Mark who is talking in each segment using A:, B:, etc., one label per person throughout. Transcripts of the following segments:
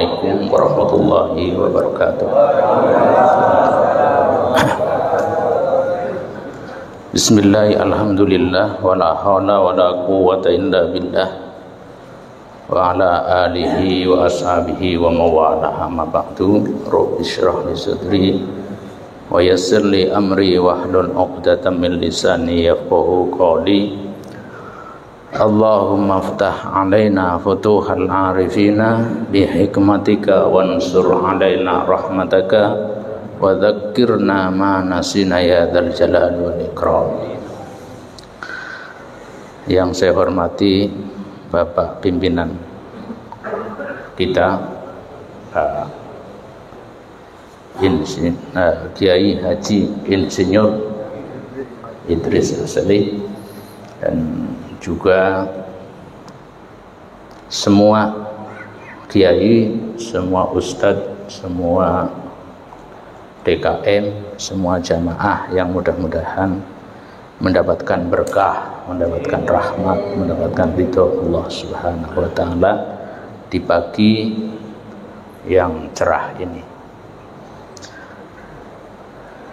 A: Assalamualaikum warahmatullahi wabarakatuh. Bismillah, alhamdulillah, wala hawla wala quwwata illa billah, wa ala alihi wa ashabihi wa mawalah, amma ba'du. Rabbi shrah li sadri wa yassir li amri wahlul 'uqdatam min lisani yafqahu qawli. Allahumma ftah alaina futuhal arifina bihikmatika wansur alaina rahmataka wa dhakkirna ma nasina ya dzal jalali wal ikram. Yang saya hormati Bapak pimpinan kita, Pak Kiai Haji Insinyur Idris Asali, dan juga semua kiai, semua ustadz, semua DKM, semua jamaah yang mudah-mudahan mendapatkan berkah, mendapatkan rahmat, mendapatkan ridho Allah Subhanahu wa taala di pagi yang cerah ini.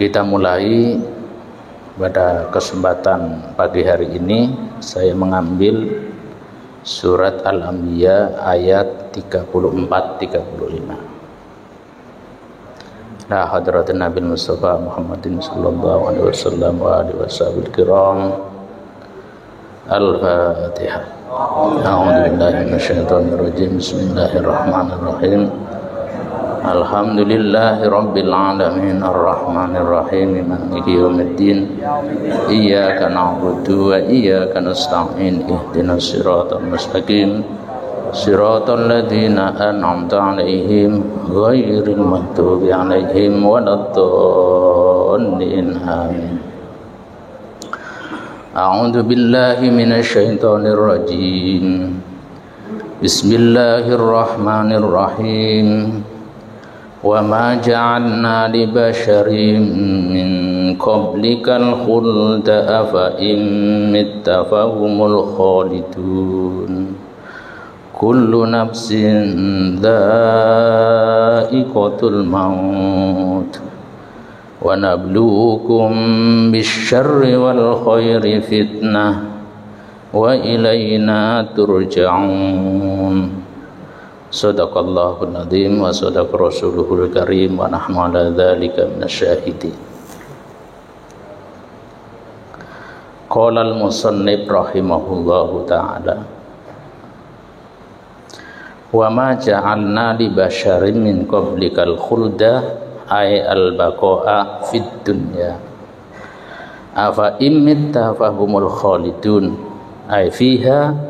A: Kita mulai pada kesempatan pagi hari ini. Saya mengambil surat Al-Anbiya ayat 34-35. La hadratin Nabi Mustafa Muhammadin sallallahu alaihi wasallam wa alihi washabil kiram. Al-Fatihah. A'udzu billahi minasyaitonir rajim. Bismillahirrahmanirrahim. Alhamdulillahi rabbil alamin arrahmanir rahim maliki yaumiddin iyyaka na'budu wa iyyaka nasta'in ihdinas siratal mustaqim siratal ladzina an'amta 'alaihim ghairil maghdubi 'alaihim waladdallin amin. A'udzu billahi minasyaitonir rajim. Bismillahirrahmanirrahim. وَمَا جَعَلْنَا لِبَشَرٍ مِّن قَبْلِكَ الْخُلْدَ أَفَإِن مِّتَّ فَهُمُ الْخَالِدُونَ كُلُّ نَفْسٍ ذَائِقَةُ الْمَوْتِ وَنَبْلُوكُم بِالشَّرِّ وَالْخَيْرِ فِتْنَةً وَإِلَيْنَا تُرْجَعُونَ. Sadaqallahul azim wa sadaqa rasuluhul karim wa nahnu ala dzalika minasyahidin. Qala al-musannif rahimahullahu ta'ala, wa ma ja'alna li basyarin min qablikal khulda ay al-baqa'a fid dunya afa imitta fahumul khalidun ay fiha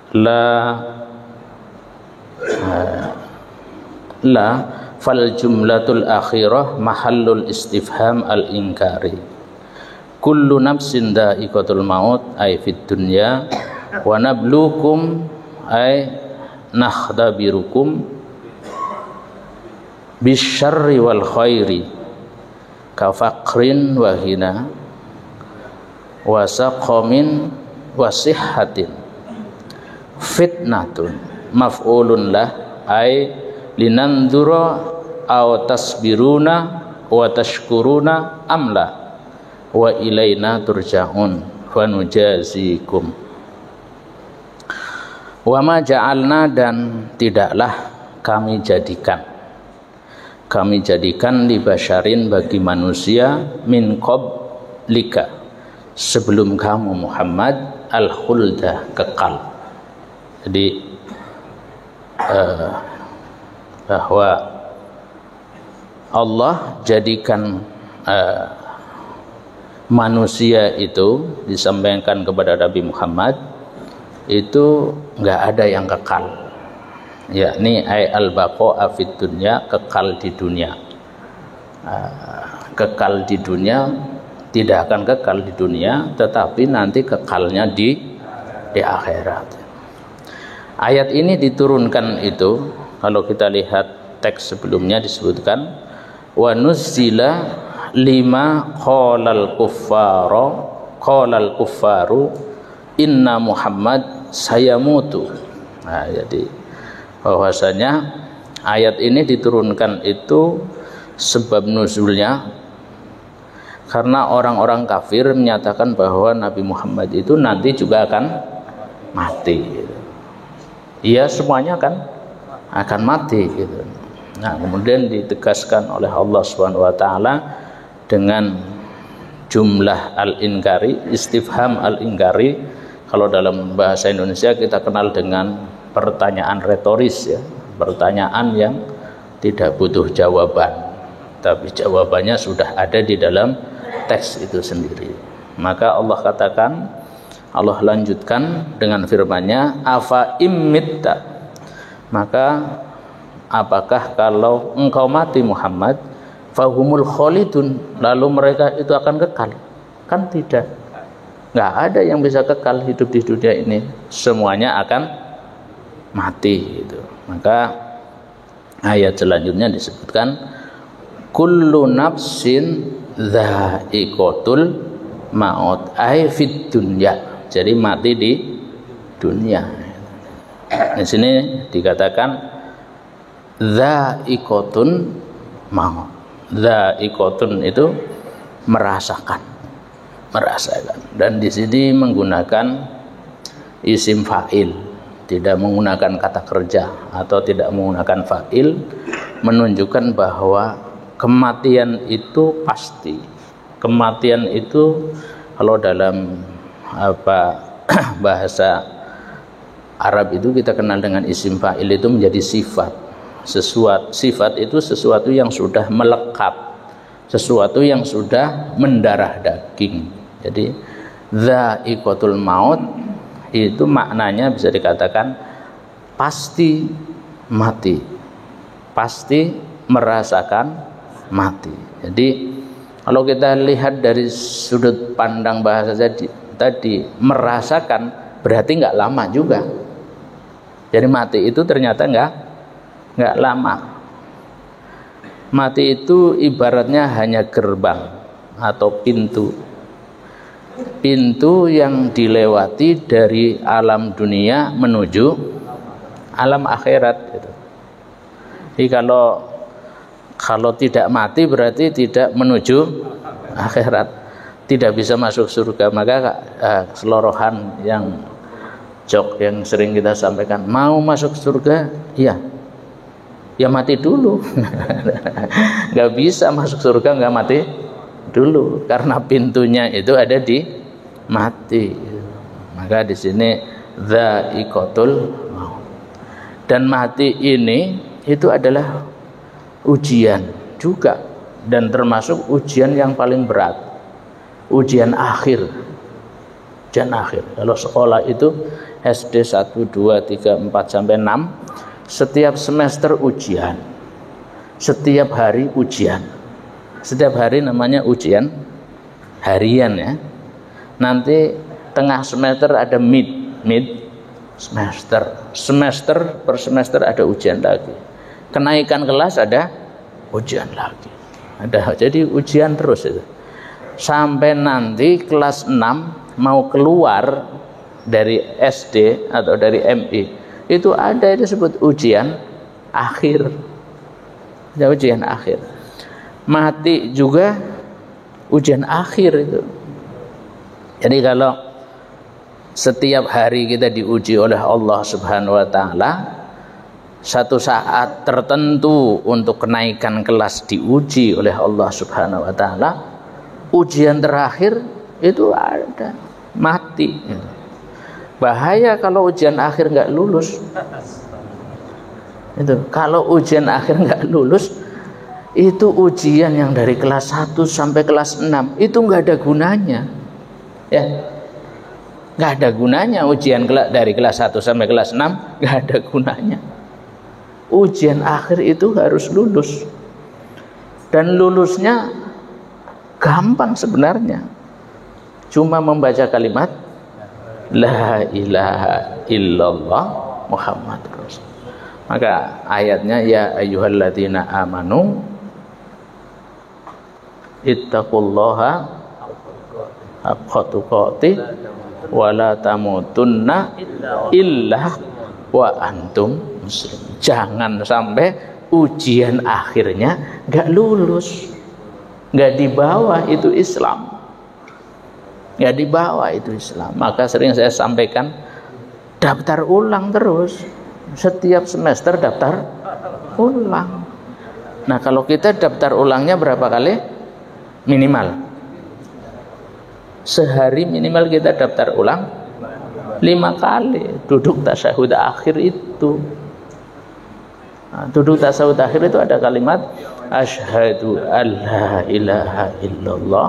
A: la fal jumlatul akhirah mahallul istifham al inkari. Kullu nafsin dha'iqatul maut ay fid dunya wa nabluukum ay nakhdabirukum bisyarri wal khairi ka faqrin wa hina wa saqamin wa sihhatin fitnatun maf'ulun lah ay linandura aw tasbiruna wa tashkuruna amla wa ilaina turja'un wa nujazikum. Wa ma ja'alna, dan tidaklah kami jadikan li basyarin, bagi manusia, min qablika, sebelum kamu Muhammad, al-khulda, kekal. Jadi bahwa Allah jadikan manusia itu, disampaikan kepada Nabi Muhammad, itu enggak ada yang kekal, yakni ay al-baqa'a fid dunya, kekal di dunia. Kekal di dunia, tidak akan kekal di dunia, tetapi nanti kekalnya di akhirat. Ayat ini diturunkan itu, kalau kita lihat teks sebelumnya disebutkan, wa nuzzila lima qalal kuffaru inna Muhammad sayamutu. Nah, jadi bahwasanya ayat ini diturunkan itu sebab nuzulnya karena orang-orang kafir menyatakan bahwa Nabi Muhammad itu nanti juga akan mati. Iya, semuanya akan mati gitu. Nah, kemudian ditegaskan oleh Allah Subhanahu wa taala dengan jumlah al-inkari, istifham al-inkari. Kalau dalam bahasa Indonesia kita kenal dengan pertanyaan retoris ya, pertanyaan yang tidak butuh jawaban, tapi jawabannya sudah ada di dalam teks itu sendiri. Maka Allah katakan, Allah lanjutkan dengan firman-Nya, afa immitta, maka apakah kalau engkau mati Muhammad, fahumul khalidun, lalu mereka itu akan kekal? Kan tidak, nggak ada yang bisa kekal hidup di dunia ini, semuanya akan mati gitu. Maka ayat selanjutnya disebutkan kullu nafsin dha'iqatul maut ay fid dunya, jadi mati di dunia. Di sini dikatakan dha'iqatun maut. Dha'iqatun itu merasakan, dan di sini menggunakan isim fa'il, tidak menggunakan kata kerja atau tidak menggunakan fa'il, menunjukkan bahwa kematian itu pasti. Kematian itu kalau dalam bahasa Arab itu kita kenal dengan isim fa'il, itu menjadi sifat. Sifat itu sesuatu yang sudah melekat, sesuatu yang sudah mendarah daging. Jadi dha'iqatul maut itu maknanya bisa dikatakan pasti mati, pasti merasakan mati. Jadi kalau kita lihat dari sudut pandang bahasa tadi merasakan berarti nggak lama juga. Jadi mati itu ternyata nggak lama. Mati itu ibaratnya hanya gerbang atau pintu yang dilewati dari alam dunia menuju alam akhirat gitu. Jadi kalau tidak mati berarti tidak menuju akhirat, tidak bisa masuk surga. Maka selorohan yang yang sering kita sampaikan, mau masuk surga ya mati dulu. Nggak bisa masuk surga nggak mati dulu, karena pintunya itu ada di mati. Maka di sini dha'iqatul maut, dan mati ini itu adalah ujian juga, dan termasuk ujian yang paling berat, ujian akhir. Kalau sekolah itu SD 1, 2, 3, 4 sampai 6, setiap semester ujian, setiap hari ujian, setiap hari namanya ujian harian ya. Nanti tengah semester ada mid semester per semester ada ujian lagi, kenaikan kelas ada ujian lagi, jadi ujian terus itu sampai nanti kelas 6 mau keluar dari SD atau dari MI, itu ada yang disebut ujian akhir. Ujian akhir. Mati juga ujian akhir itu. Jadi kalau setiap hari kita diuji oleh Allah Subhanahu wa taala, satu saat tertentu untuk kenaikan kelas diuji oleh Allah Subhanahu wa taala, ujian terakhir itu ada mati. Bahaya kalau ujian akhir nggak lulus. Itu kalau ujian akhir nggak lulus, itu ujian yang dari kelas 1 sampai kelas 6 itu nggak ada gunanya. Ya, nggak ada gunanya ujian dari kelas 1 sampai kelas 6, nggak ada gunanya. Ujian akhir itu harus lulus, dan lulusnya gampang sebenarnya, cuma membaca kalimat la ilaha illallah Muhammadur Rasul. Maka ayatnya ya ayyuhalladzina amanu ittaqullaha haqqa tuqatih wa la tamutunna illa wa antum muslimun. Jangan sampai ujian akhirnya nggak lulus, nggak dibawa itu Islam, nggak dibawa itu Islam. Maka sering saya sampaikan, daftar ulang terus, setiap semester daftar ulang. Nah kalau kita daftar ulangnya berapa kali? Minimal sehari minimal kita daftar ulang 5 kali. Duduk tasyahud akhir itu, duduk tasyahud akhir itu ada kalimat asyhadu alla ilaha illallah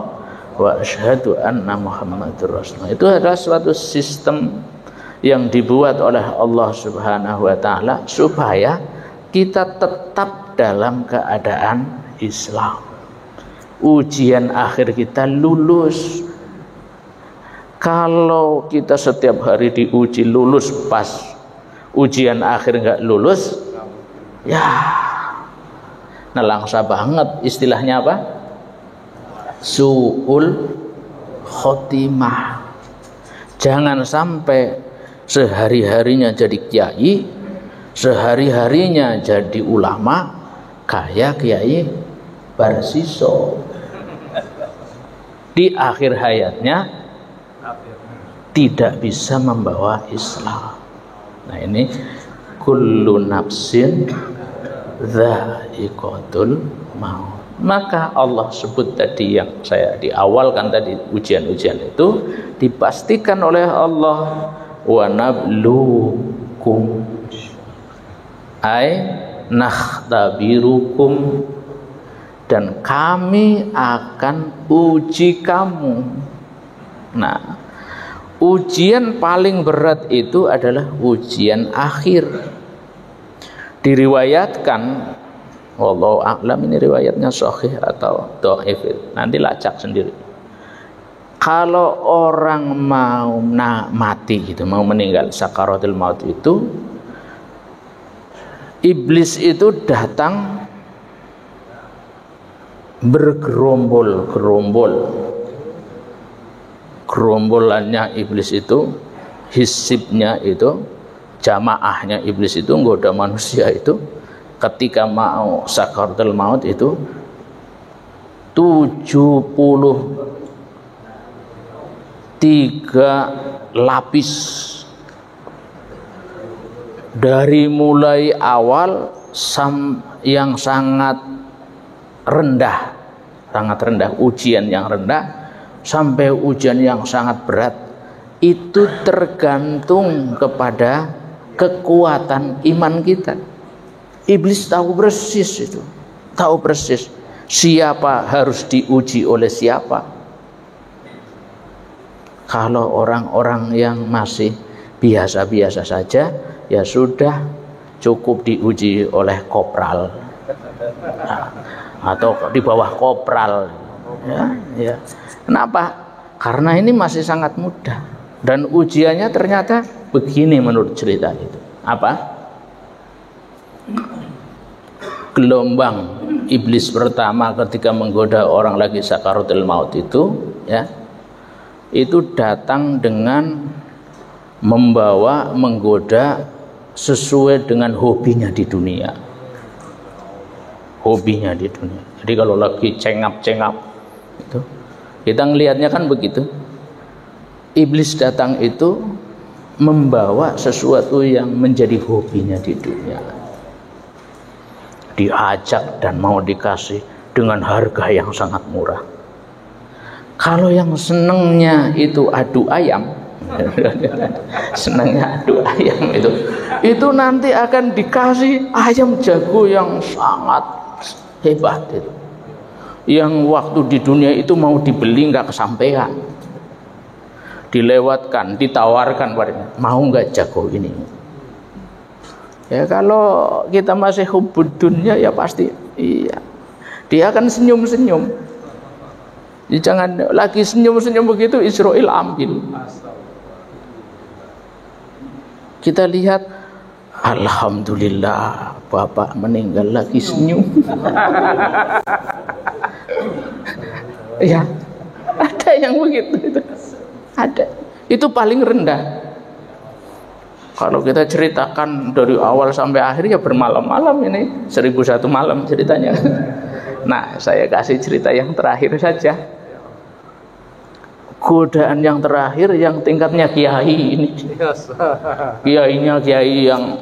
A: wa asyhadu anna muhammadur rasulullah. Itu adalah suatu sistem yang dibuat oleh Allah Subhanahu wa taala supaya kita tetap dalam keadaan Islam. Ujian akhir kita lulus. Kalau kita setiap hari diuji lulus pas, ujian akhir nggak lulus, ya nelangsa banget. Istilahnya apa? Su'ul khotimah. Jangan sampai sehari-harinya jadi kiai, sehari-harinya jadi ulama, kayak Kiai Barsiso. Di akhir hayatnya tidak bisa membawa Islam. Nah ini kullu nafsin dha'iqatul maut. Maka Allah sebut tadi yang saya di awal kan tadi, ujian-ujian itu dipastikan oleh Allah, wa nabluukum ay nakhtabirukum, dan kami akan uji kamu. Nah, ujian paling berat itu adalah ujian akhir. Diriwayatkan, wallahu a'lam ini riwayatnya sahih atau dhaif, nanti lacak sendiri. Kalau orang mau mati gitu, mau meninggal sakaratul maut itu, iblis itu datang bergerombol-gerombol. Gerombolannya iblis itu, hisibnya itu, jamaahnya iblis itu nggoda manusia itu ketika mau sakaratul maut itu 73 lapis. Dari mulai awal yang sangat rendah, ujian yang rendah, sampai ujian yang sangat berat. Itu tergantung kepada kekuatan iman kita. Iblis tahu persis itu, tahu persis siapa harus diuji oleh siapa. Kalau orang-orang yang masih biasa-biasa saja, ya sudah cukup diuji oleh kopral, atau di bawah kopral, ya. Kenapa? Karena ini masih sangat mudah, dan ujiannya ternyata begini menurut cerita itu. Apa? Gelombang iblis pertama ketika menggoda orang lagi sakaratul maut itu, ya, itu datang dengan menggoda sesuai dengan hobinya di dunia. Hobinya di dunia. Jadi kalau lagi cengap-cengap itu, kita ngelihatnya kan begitu. Iblis datang itu membawa sesuatu yang menjadi hobinya di dunia. Diajak dan mau dikasih dengan harga yang sangat murah. Kalau yang senengnya itu adu ayam, senangnya adu ayam itu nanti akan dikasih ayam jago yang sangat hebat itu, yang waktu di dunia itu mau dibeli nggak kesampaian, dilewatkan, ditawarkan padanya, mau nggak jago ini. Ya kalau kita masih hubbud dunya ya pasti iya, dia akan senyum-senyum. Jangan lagi senyum-senyum begitu, Israel ambil. Kita lihat, alhamdulillah bapak meninggal lagi senyum. Ya, ada yang begitu itu. Ada. Itu paling rendah. Kalau kita ceritakan dari awal sampai akhir ya bermalam-malam ini, 1001 malam ceritanya. Nah, saya kasih cerita yang terakhir saja. Godaan yang terakhir yang tingkatnya kiai ini. Kiainya kiai yang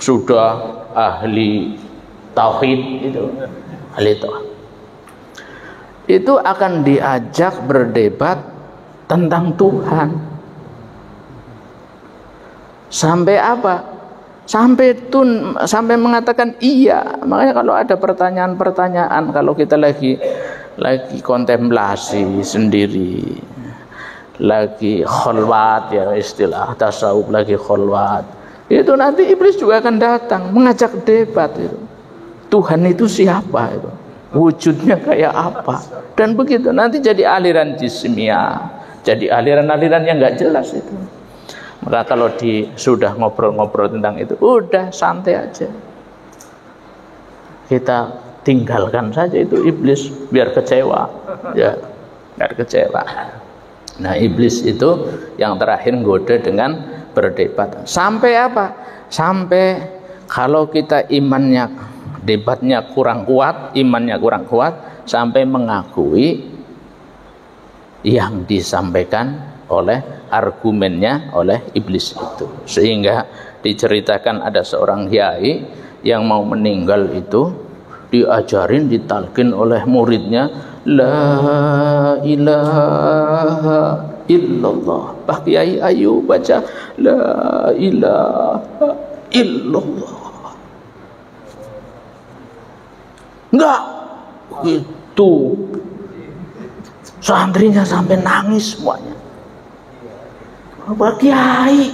A: sudah ahli tauhid itu, ahli tauhid. Itu akan diajak berdebat tentang Tuhan. Sampai apa? Sampai mengatakan iya. Makanya kalau ada pertanyaan-pertanyaan, kalau kita lagi kontemplasi sendiri, lagi kholwat, ya istilah tasawuf, lagi kholwat, itu nanti iblis juga akan datang mengajak debat itu. Tuhan itu siapa itu? Wujudnya kayak apa? Dan begitu nanti jadi aliran jismiyah, jadi aliran-aliran yang nggak jelas itu. Maka kalau sudah ngobrol-ngobrol tentang itu, udah santai aja. Kita tinggalkan saja itu iblis, biar kecewa, ya, biar kecewa. Nah, iblis itu yang terakhir goda dengan berdebat. Sampai apa? Sampai kalau kita imannya, debatnya kurang kuat, imannya kurang kuat, sampai mengakui yang disampaikan oleh argumennya oleh iblis itu. Sehingga diceritakan ada seorang kiai yang mau meninggal itu diajarin, ditalkin oleh muridnya, la ilaha illallah. Pak Kiai, ayo baca la ilaha illallah. Enggak gitu. Santrinya sampai nangis semuanya. Pak Kiai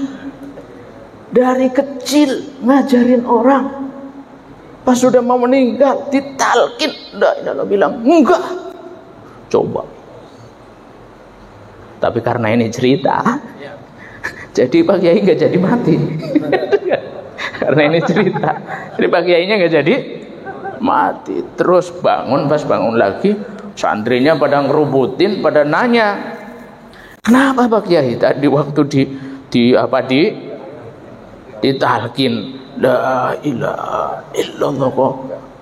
A: dari kecil ngajarin orang, pas sudah mau meninggal ditalkin, tidak bilang enggak. Coba. Tapi karena ini cerita, jadi Pak Kiai nggak jadi mati. Karena ini cerita, jadi Pak Kiainya nggak jadi mati. Terus bangun, pas bangun lagi, santrinya pada ngerubutin, pada nanya, kenapa Pak Kiai tadi waktu ditalkin la ilaha illallah kok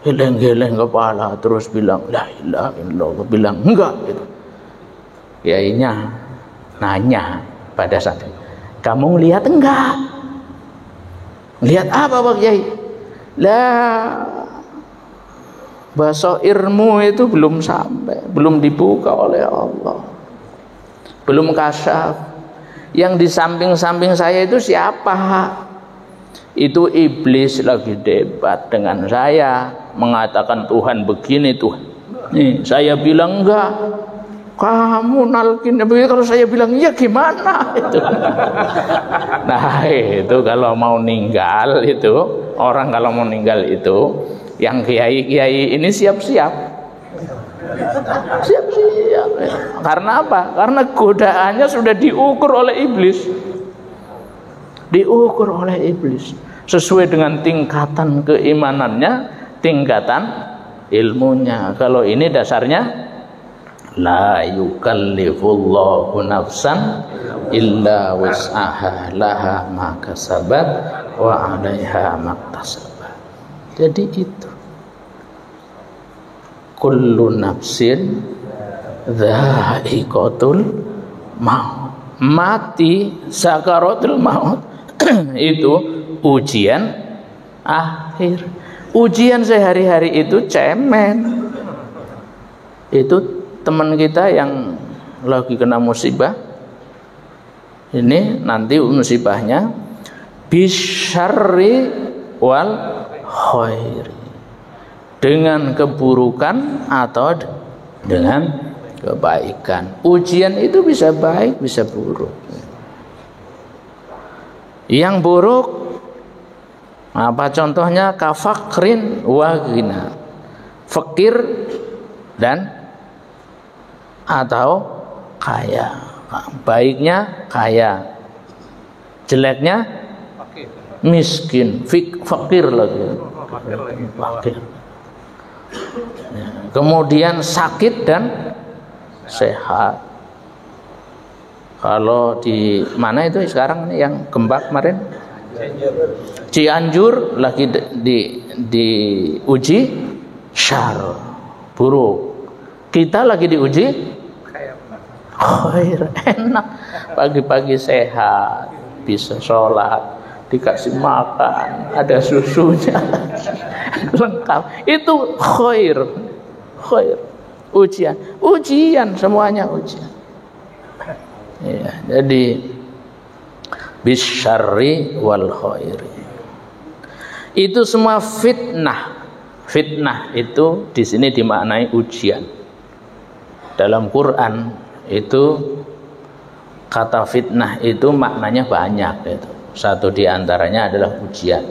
A: geleng-geleng kepala, terus bilang la ilaha illallah, bilang enggak gitu. Kiainya nanya pada santri, kamu lihat enggak? Lihat apa Pak Kiai? Lah, basairmu itu belum sampai, belum dibuka oleh Allah, belum kasyaf. Yang di samping-samping saya itu siapa? Itu iblis lagi debat dengan saya, mengatakan Tuhan begini, Tuhan nih. Saya bilang enggak, kamu nalkin begitu. Kalau saya bilang iya gimana itu? Nah, itu kalau mau ninggal itu, orang kalau mau ninggal itu, yang kiai-kiai ini siap-siap. Siap-siap. Karena apa? Karena godaannya sudah diukur oleh iblis. Diukur oleh iblis sesuai dengan tingkatan keimanannya, tingkatan ilmunya. Kalau ini dasarnya la yukallifullahu nafsan illa wus'aha laha ma kasabat wa 'alaiha maktasabat. Jadi itu kullu nafsin dha'iqatul maut. Mati, sakaratul maut itu ujian akhir. Ujian sehari-hari itu cemen. Itu teman kita yang lagi kena musibah, ini nanti musibahnya bisyarri wal khairi, dengan keburukan atau dengan kebaikan. Ujian itu bisa baik, bisa buruk. Yang buruk apa contohnya? Kafakrin wa ghina, fakir dan atau kaya. Baiknya kaya, jeleknya miskin, fakir lagi. Fakir. Kemudian sakit dan sehat. Kalau di mana itu sekarang yang gempa kemarin Cianjur lagi diuji syar, buruk. Kita lagi diuji khair, enak. Pagi-pagi sehat, bisa sholat, dikasih makan, ada susunya, lengkap. Itu khair. Ujian semuanya ujian. Ya, jadi bisyarri wal khairi. Itu semua fitnah. Fitnah itu di sini dimaknai ujian. Dalam Quran itu kata fitnah itu maknanya banyak itu. Satu di antaranya adalah ujian.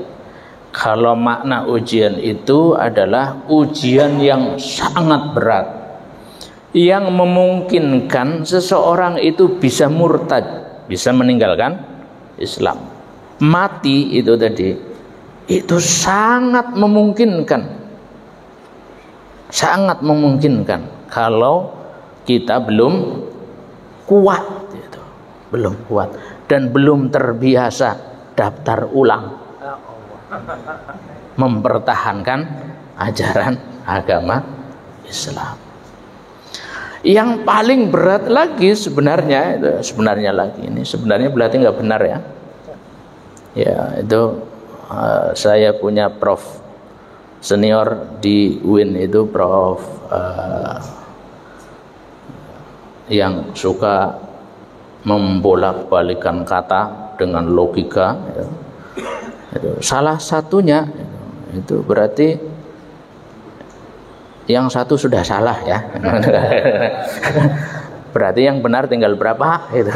A: Kalau makna ujian itu adalah ujian yang sangat berat, yang memungkinkan seseorang itu bisa murtad, bisa meninggalkan Islam, mati itu tadi, itu sangat memungkinkan kalau kita belum kuat gitu. Belum kuat dan belum terbiasa daftar ulang mempertahankan ajaran agama Islam. Yang paling berat lagi sebenarnya berarti nggak benar ya. Ya itu saya punya prof senior di UIN itu prof yang suka membolak-balikan kata dengan logika ya. Itu salah satunya itu berarti yang satu sudah salah ya. Berarti yang benar tinggal berapa itu.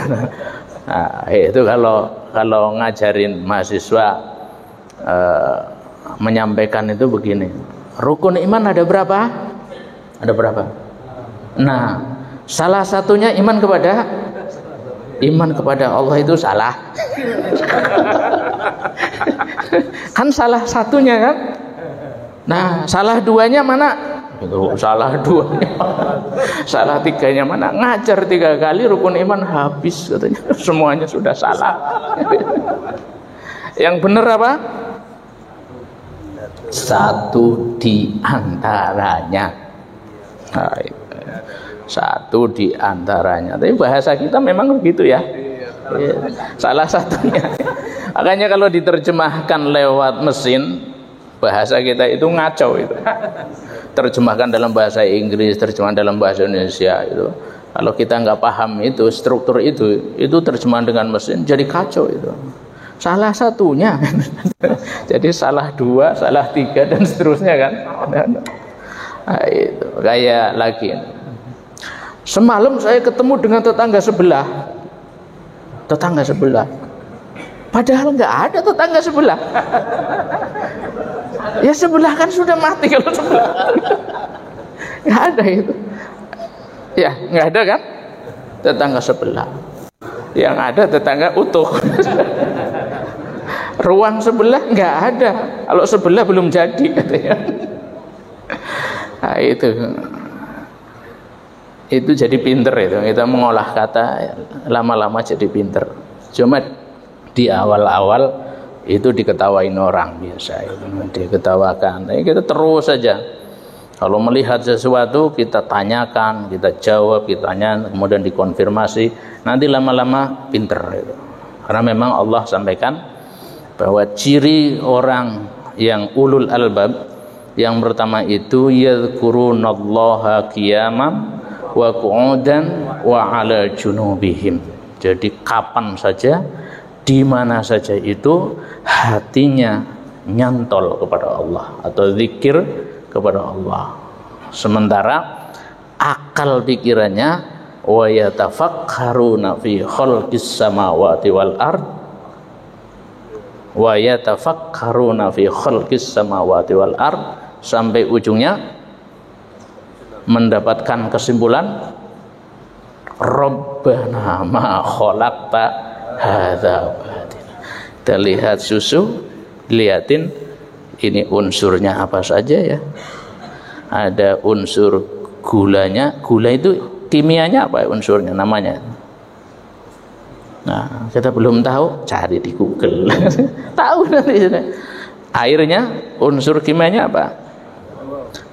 A: Nah, itu kalau ngajarin mahasiswa menyampaikan itu begini. Rukun iman ada berapa? Ada berapa? Nah, salah satunya iman kepada Allah itu salah. Kan salah satunya kan. Nah, salah duanya mana? Itu salah duanya. Salah tiganya mana? Ngajar 3 kali rukun iman habis katanya. Semuanya sudah salah. Yang benar apa? Satu di antaranya. Nah, satu di antaranya. Tapi bahasa kita memang begitu ya. Salah satunya. Makanya kalau diterjemahkan lewat mesin, bahasa kita itu ngaco itu. Terjemahkan dalam bahasa Inggris, terjemahan dalam bahasa Indonesia itu. Kalau kita nggak paham itu struktur itu terjemahan dengan mesin jadi kacau itu. Salah satunya. Jadi salah 2, salah 3 dan seterusnya kan. Nah, itu kayak lagi. Semalam saya ketemu dengan tetangga sebelah. Padahal nggak ada tetangga sebelah. Ya sebelah kan sudah mati kalau sebelah. Nggak ada itu. Ya nggak ada kan? Tetangga sebelah. Yang ada tetangga utuh. Ruang sebelah nggak ada. Kalau sebelah belum jadi katanya. Nah, itu jadi pinter itu. Kita mengolah kata lama-lama jadi pinter. Cuma di awal-awal itu diketawain orang biasa itu, diketawakan. Tapi kita terus saja. Kalau melihat sesuatu kita tanyakan, kita jawab, kita tanya, kemudian dikonfirmasi. Nanti lama-lama pinter itu. Karena memang Allah sampaikan bahwa ciri orang yang ulul albab yang pertama itu yadhkurunallaha qiyaman wa qu'udan wa 'ala junubihim. Jadi kapan saja, di mana saja itu hatinya nyantol kepada Allah atau zikir kepada Allah. Sementara akal pikirannya wa yatafakkaruna fi khalqis samawati wal ard wa yatafakkaruna fi khalqis samawati wal ard sampai ujungnya mendapatkan kesimpulan Rabbana ma khalaqta hadza batil. Kita lihat susu, lihatin ini unsurnya apa saja ya. Ada unsur gulanya. Gula itu kimianya apa ya unsurnya namanya? Nah, kita belum tahu, cari di Google. Tahu nanti. Airnya unsur kimianya apa?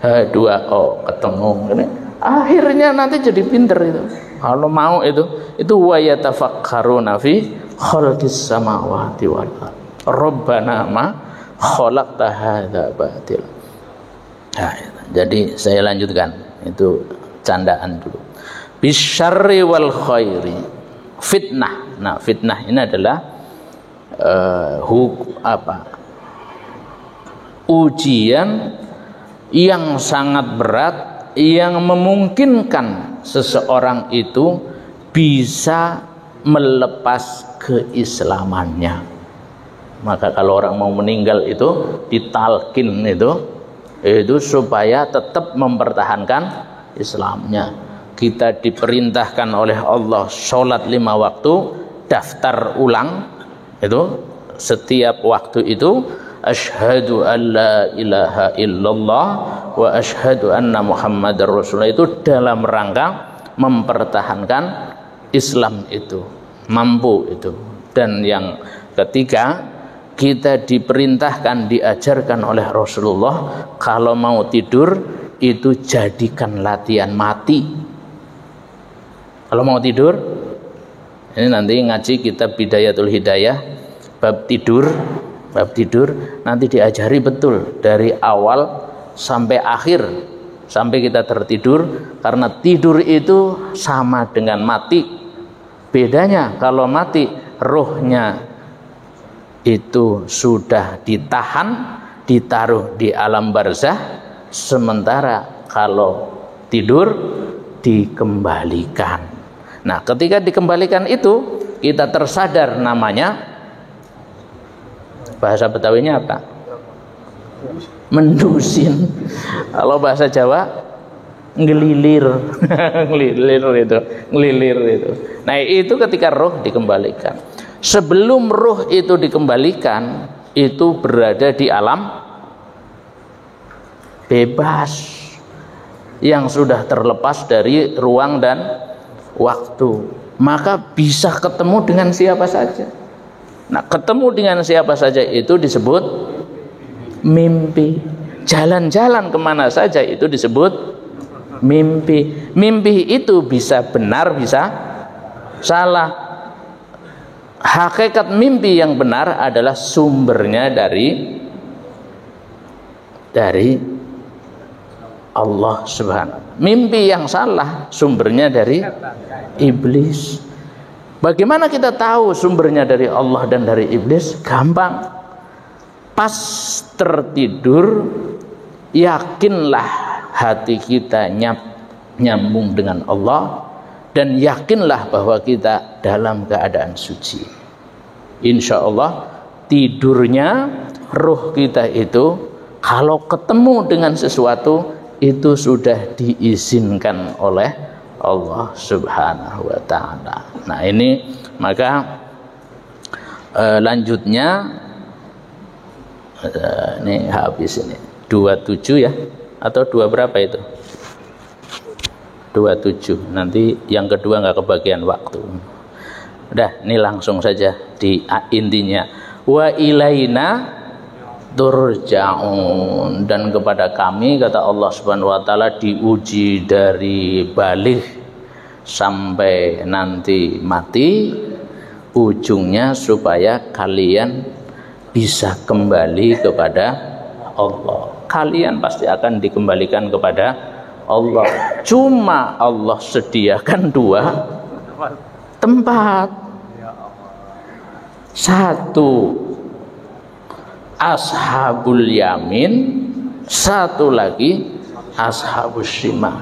A: H2O, ketemu. Akhirnya nanti jadi pinter itu. Kalau mau itu wa yatafakkaruna fi khalqis samawati wal ardh. Rabbana ma khalaqta hadza batil. Nah, jadi saya lanjutkan. Itu candaan dulu. Bisyarri wal khairi. Fitnah. Nah, fitnah ini adalah ujian yang sangat berat, yang memungkinkan seseorang itu bisa melepas keislamannya. Maka kalau orang mau meninggal itu ditalkin itu supaya tetap mempertahankan Islamnya. Kita diperintahkan oleh Allah sholat 5 waktu, daftar ulang itu setiap waktu itu, asyhadu an la ilaha illallah wa asyhadu anna muhammadar rasulullah, itu dalam rangka mempertahankan Islam itu, mampu itu. Dan yang ketiga, kita diperintahkan, diajarkan oleh Rasulullah, kalau mau tidur itu jadikan latihan mati. Kalau mau tidur, ini nanti ngaji kitab Bidayatul Hidayah bab tidur nanti diajari betul dari awal sampai akhir, sampai kita tertidur. Karena tidur itu sama dengan mati. Bedanya kalau mati, rohnya itu sudah ditahan, ditaruh di alam barzah, sementara kalau tidur dikembalikan. Nah, ketika dikembalikan itu kita tersadar, namanya bahasa Betawinya apa? Mendusin. Kalau bahasa Jawa ngelilir. ngelilir itu. Nah, itu ketika roh dikembalikan. Sebelum roh itu dikembalikan, itu berada di alam bebas yang sudah terlepas dari ruang dan waktu, maka bisa ketemu dengan siapa saja. Nah, ketemu dengan siapa saja itu disebut mimpi. Jalan-jalan kemana saja itu disebut mimpi. Mimpi itu bisa benar, bisa salah. Hakikat mimpi yang benar adalah sumbernya dari Allah Subhanahu. Mimpi yang salah sumbernya dari iblis. Bagaimana kita tahu sumbernya dari Allah dan dari iblis? Gampang. Pas tertidur, yakinlah hati kita nyambung dengan Allah, dan yakinlah bahwa kita dalam keadaan suci. Insya Allah tidurnya ruh kita itu kalau ketemu dengan sesuatu itu sudah diizinkan oleh Allah Subhanahu wa ta'ala. Nah, ini maka lanjutnya ini habis ini 27 ya, atau 2 berapa itu? 27. Nanti yang kedua nggak kebagian waktu. Udah, ini langsung saja di intinya. Wa ilaina turja'un, dan kepada kami, kata Allah Subhanahu wa taala, diuji dari balik sampai nanti mati, ujungnya supaya kalian bisa kembali kepada Allah. Kalian pasti akan dikembalikan kepada Allah. Cuma Allah sediakan 2 tempat. Satu ashabul yamin, satu lagi ashabus shimal.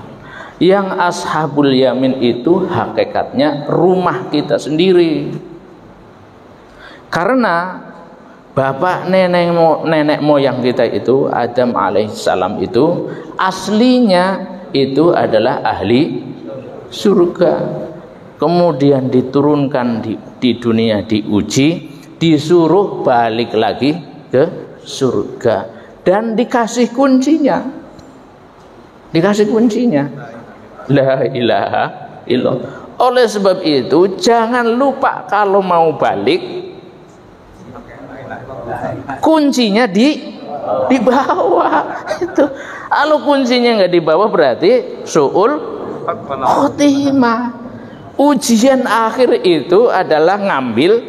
A: Yang ashabul yamin itu hakikatnya rumah kita sendiri. Karena bapak nenek moyang kita itu, Adam alaihissalam itu aslinya itu adalah ahli surga. Kemudian diturunkan di dunia, diuji, disuruh balik lagi ke surga, dan dikasih kuncinya. La ilaha illallah. Oleh sebab itu jangan lupa kalau mau balik kuncinya di bawah itu. Kalau kuncinya nggak di bawah berarti su'ul khotimah. Ujian akhir itu adalah ngambil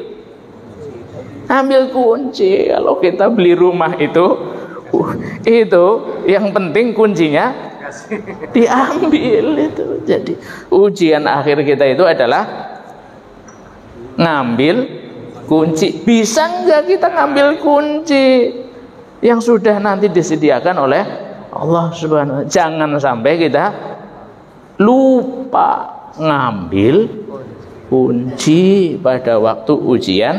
A: kunci. Kalau kita beli rumah itu yang penting kuncinya diambil itu. Jadi ujian akhir kita itu adalah ngambil kunci. Bisa nggak kita ngambil kunci yang sudah nanti disediakan oleh Allah Subhanahu wa ta'ala? Jangan sampai kita lupa ngambil kunci pada waktu ujian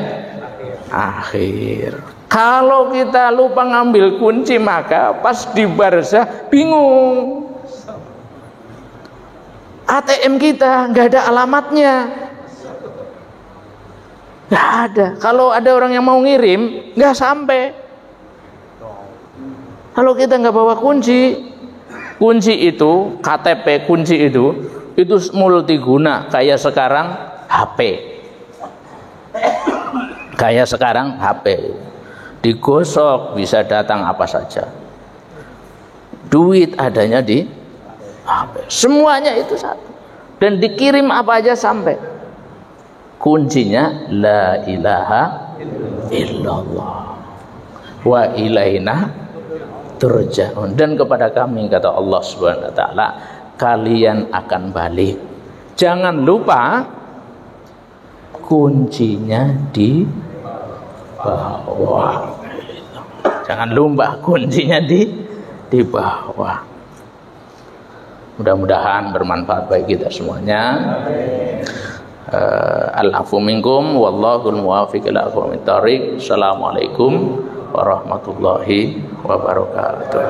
A: akhir. Kalau kita lupa ngambil kunci, maka pas di barzah bingung. ATM kita nggak ada alamatnya, nggak ada. Kalau ada orang yang mau ngirim, nggak sampai. Kalau kita nggak bawa kunci itu, KTP kunci itu multiguna. Kayak sekarang HP, digosok bisa datang apa saja. Duit adanya di HP, semuanya itu satu, dan dikirim apa aja sampai. Kuncinya la ilaha illallah wa ilaina turja'un, dan kepada kami, kata Allah Subhanahu wa ta'ala, kalian akan balik. Jangan lupa kuncinya di bawah. Jangan lupa kuncinya di bawah. Mudah-mudahan bermanfaat bagi kita semuanya. Al-afu minkum wallahul muwaffiq ila aqwamit thoriq. Assalamualaikum warahmatullahi wabarakatuh.